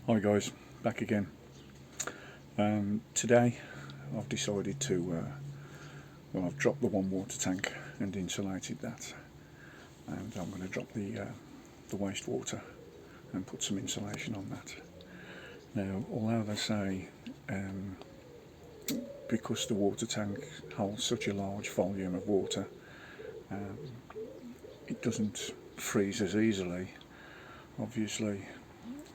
Hi guys, back again. Today I've decided to, I've dropped the one water tank and insulated that, and I'm going to drop the wastewater and put some insulation on that. Now, although they say because the water tank holds such a large volume of water, it doesn't freeze as easily. Obviously,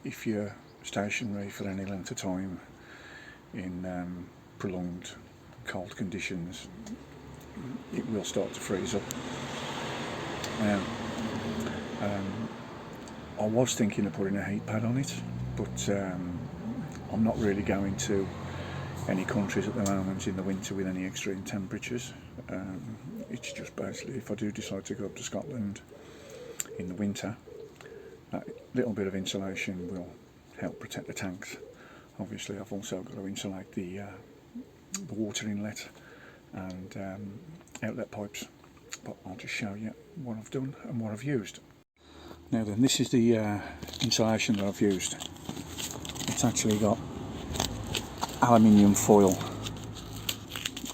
if you're stationary for any length of time in prolonged cold conditions, it will start to freeze up. Now, I was thinking of putting a heat pad on it, but I'm not really going to any countries at the moment in the winter with any extreme temperatures. It's just basically, if I do decide to go up to Scotland in the winter, that little bit of insulation will help protect the tanks. Obviously, I've also got to insulate the water inlet and outlet pipes, but I'll just show you what I've done and what I've used. Now then, this is the insulation that I've used. It's actually got aluminium foil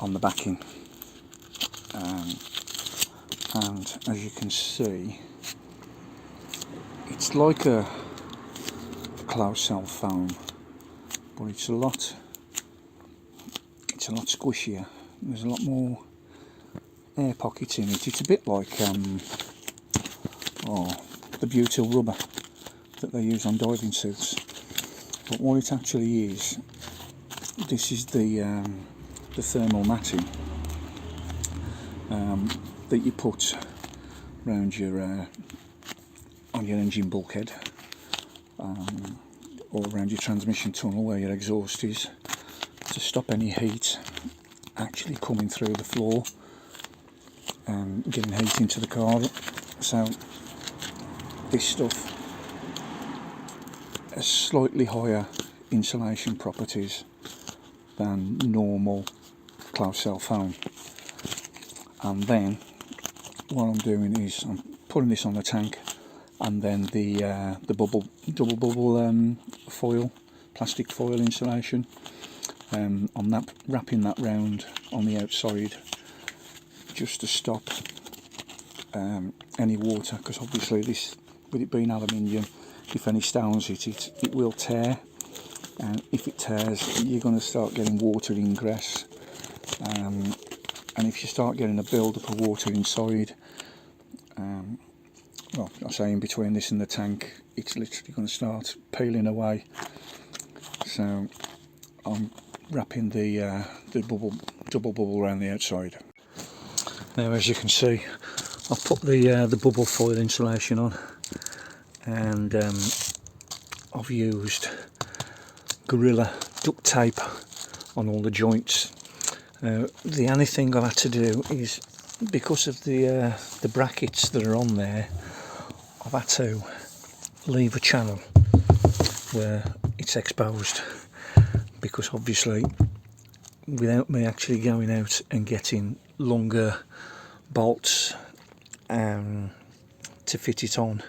on the backing, and as you can see, it's like a closed cell foam, but it's a lot squishier. There's a lot more air pockets in it. It's a bit like the butyl rubber that they use on diving suits. But what it actually is, this is the thermal matting that you put around your on your engine bulkhead, or around your transmission tunnel where your exhaust is, to stop any heat actually coming through the floor and getting heat into the car. So this stuff has slightly higher insulation properties than normal closed cell foam. And then what I'm doing is I'm putting this on the tank, and then the double bubble foil, plastic foil insulation, I'm wrapping that round on the outside just to stop any water, because obviously this, with it being aluminium, if any stones hit it, it will tear, and if it tears, you're going to start getting water ingress, and if you start getting a build-up of water inside, well, I say in between this and the tank, it's literally going to start peeling away. So I'm wrapping the double bubble around the outside. Now, as you can see, I've put the bubble foil insulation on, and I've used Gorilla duct tape on all the joints. The only thing I've had to do is, because of the brackets that are on there, I've had to leave a channel where it's exposed, because obviously without me actually going out and getting longer bolts to fit it on,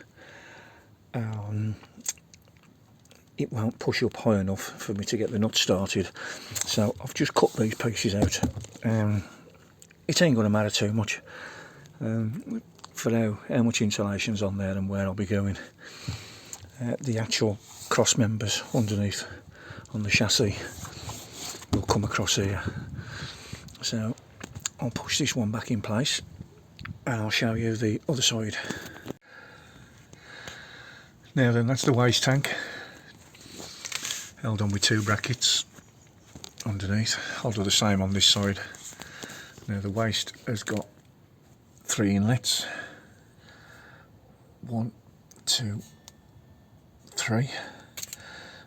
it won't push up high enough for me to get the nut started. So I've just cut these pieces out. It ain't going to matter too much for how much insulation's on there and where I'll be going. The actual cross members underneath on the chassis will come across here. So I'll push this one back in place and I'll show you the other side. Now then, that's the waste tank, held on with two brackets underneath. I'll do the same on this side. Now the waste has got 3 inlets. 1, 2, 3.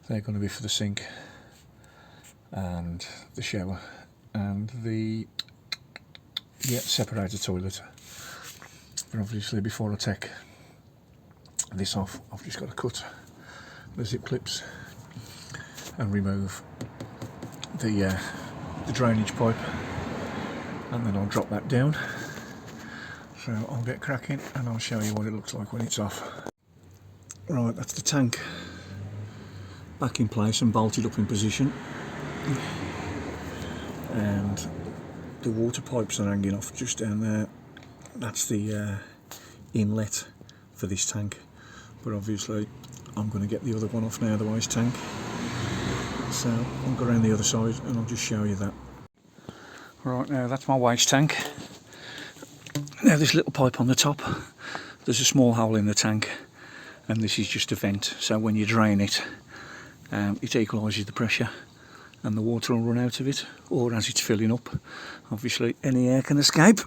They're going to be for the sink and the shower and the separator toilet. But obviously, before I take this off, I've just got to cut the zip clips and remove the drainage pipe, and then I'll drop that down. So I'll get cracking and I'll show you what it looks like when it's off. Right, that's the tank back in place and bolted up in position, and the water pipes are hanging off just down there. That's the inlet for this tank, but obviously I'm going to get the other one off now, the waste tank, so I'll go around the other side and I'll just show you that. Right, now that's my waste tank. Now this little pipe on the top, there's a small hole in the tank, and this is just a vent, so when you drain it, it equalises the pressure and the water will run out of it, or as it's filling up, obviously any air can escape.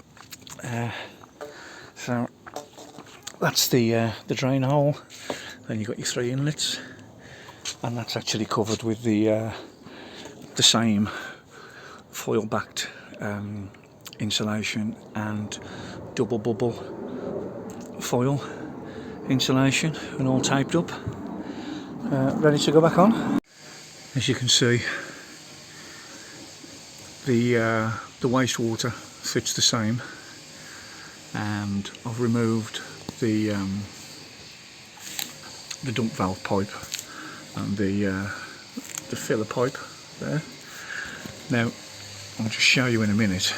So that's the drain hole. Then you've got your 3 inlets, and that's actually covered with the same foil backed insulation and double bubble foil insulation, and all taped up, ready to go back on. As you can see, the wastewater fits the same, and I've removed the dump valve pipe and the filler pipe there. Now I'll just show you in a minute,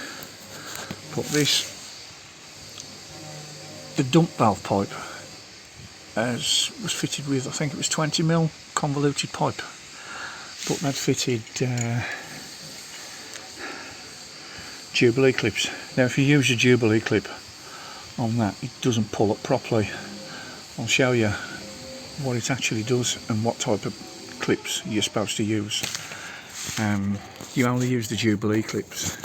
but the dump valve pipe was fitted with, I think it was 20mm convoluted pipe, but that fitted Jubilee clips. Now if you use a Jubilee clip on that, it doesn't pull up properly. I'll show you what it actually does and what type of clips you're supposed to use. You only use the Jubilee clips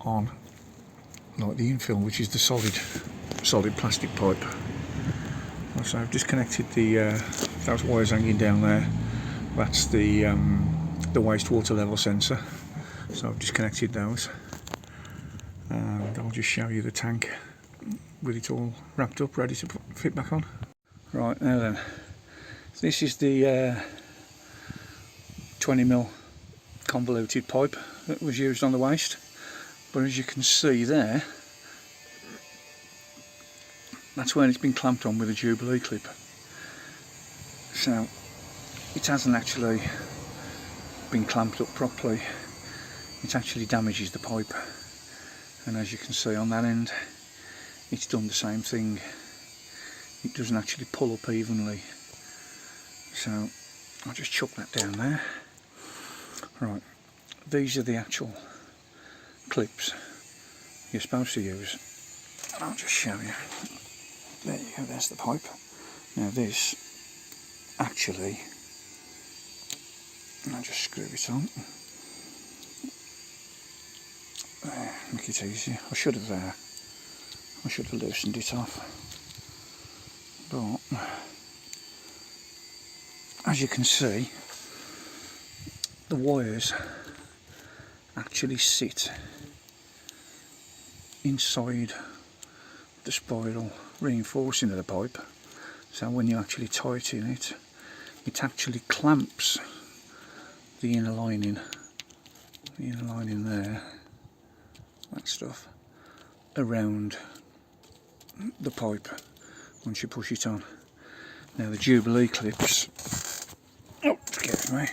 on like the infill, which is the solid plastic pipe. So I've disconnected those wires hanging down there. That's the wastewater level sensor. So I've disconnected those, and I'll just show you the tank with it all wrapped up, ready to fit back on. Right, now then, this is the 20mm convoluted pipe that was used on the waste, but as you can see there, that's where it's been clamped on with a Jubilee clip. So it hasn't actually been clamped up properly. It actually damages the pipe, and as you can see on that end, it's done the same thing. It doesn't actually pull up evenly, so I'll just chuck that down there. Right, these are the actual clips you're supposed to use. I'll just show you. There you go, there's the pipe. Now this, actually, I'll just screw it on. There, make it easy. I should have loosened it off. But, as you can see, the wires actually sit inside the spiral reinforcing of the pipe, so when you actually tighten it, it actually clamps the inner lining there, that stuff, around the pipe once you push it on. Now the Jubilee clips, oh, excuse me,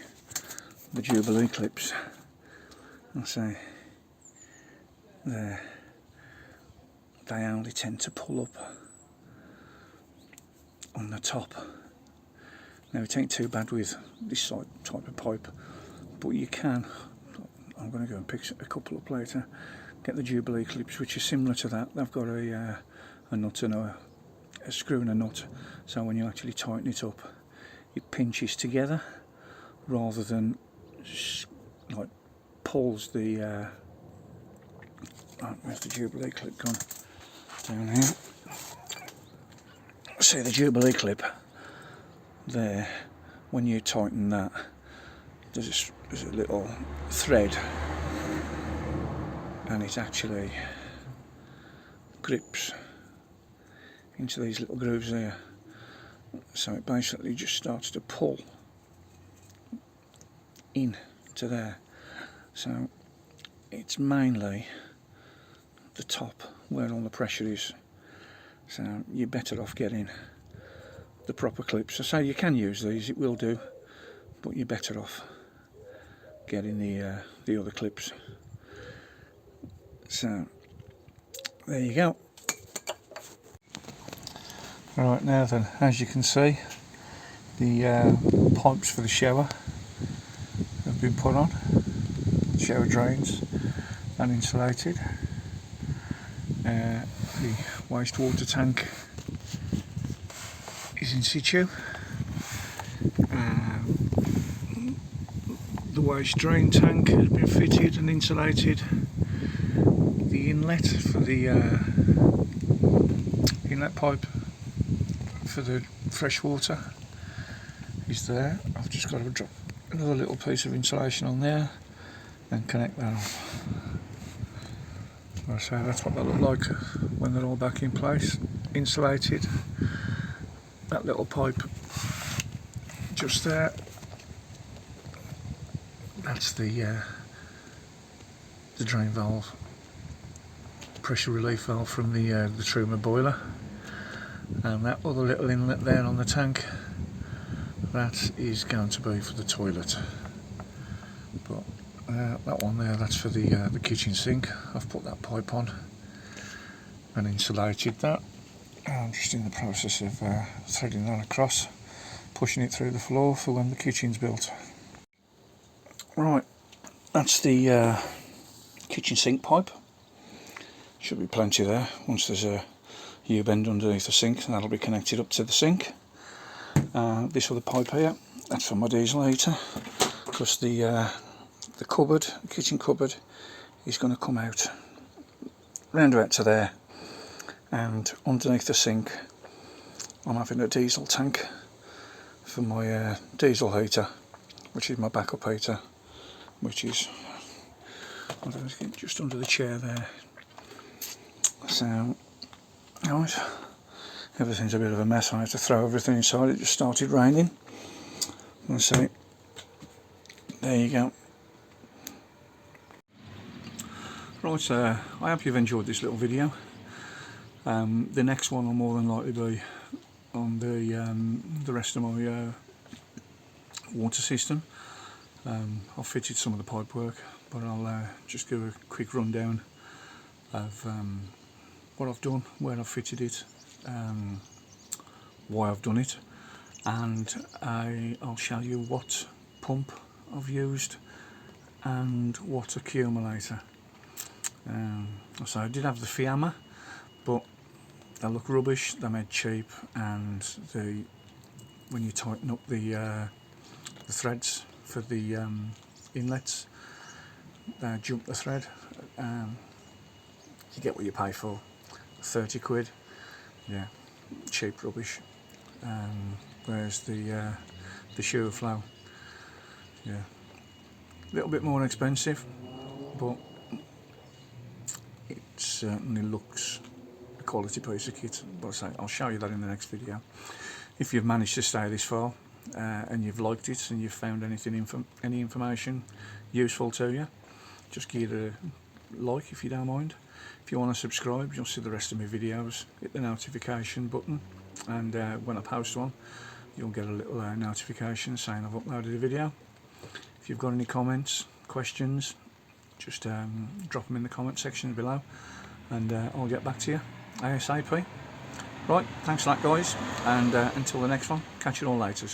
the Jubilee clips, I'll say, there, they only tend to pull up on the top. Now it ain't too bad with this type of pipe, but you can, I'm going to go and pick a couple up later, get the Jubilee clips which are similar to that. They've got a nut and a screw and a nut, so when you actually tighten it up, it pinches together rather than like pulls the right, where's the Jubilee clip gone? Down here. See the Jubilee clip there, when you tighten that, there's a little thread, and it actually grips into these little grooves there, so it basically just starts to pull in to there. So it's mainly the top where all the pressure is, so you're better off getting the proper clips. I say you can use these, it will do, but you're better off getting the other clips. So there you go. Right, now then, as you can see, the pipes for the shower have been put on, shower drains and insulated. The wastewater tank is in situ. The waste drain tank has been fitted and insulated. The inlet for the inlet pipe for the fresh water is there. I've just got to drop another little piece of insulation on there and connect that off. So that's what they look like when they're all back in place, insulated. That little pipe just there, that's the drain valve, pressure relief valve from the Truma boiler, and that other little inlet there on the tank, that is going to be for the toilet. But that one there, that's for the kitchen sink. I've put that pipe on and insulated that. I'm just in the process of threading that across, pushing it through the floor for when the kitchen's built. Right, that's the kitchen sink pipe. Should be plenty there. Once there's a U-bend underneath the sink, and that'll be connected up to the sink. This other pipe here, that's for my diesel heater, because the cupboard, the kitchen cupboard, is going to come out round about to there, and underneath the sink I'm having a diesel tank for my diesel heater, which is my backup heater, which is, I don't know, just under the chair there. So, right, everything's a bit of a mess. I had to throw everything inside. It just started raining. So there you go. Right, I hope you've enjoyed this little video. The next one will more than likely be on the rest of my water system. I've fitted some of the pipe work, but I'll just give a quick rundown of what I've done, where I've fitted it, why I've done it, and I'll show you what pump I've used and what accumulator. So I did have the Fiamma, but they look rubbish, they're made cheap, and when you tighten up the threads for the inlets, they jump the thread. You get what you pay for, 30 quid, yeah, cheap rubbish. Whereas the Sure Flow, yeah, a little bit more expensive, but it certainly looks a quality piece of kit. But I'll show you that in the next video. If you've managed to stay this far and you've liked it and you've found any information useful to you, just give it a like if you don't mind. If you want to subscribe, you'll see the rest of my videos. Hit the notification button, and when I post one, you'll get a little notification saying I've uploaded a video. If you've got any comments, questions, just drop them in the comment section below, and I'll get back to you ASAP. Right, thanks for that, guys, and until the next one, catch you all later.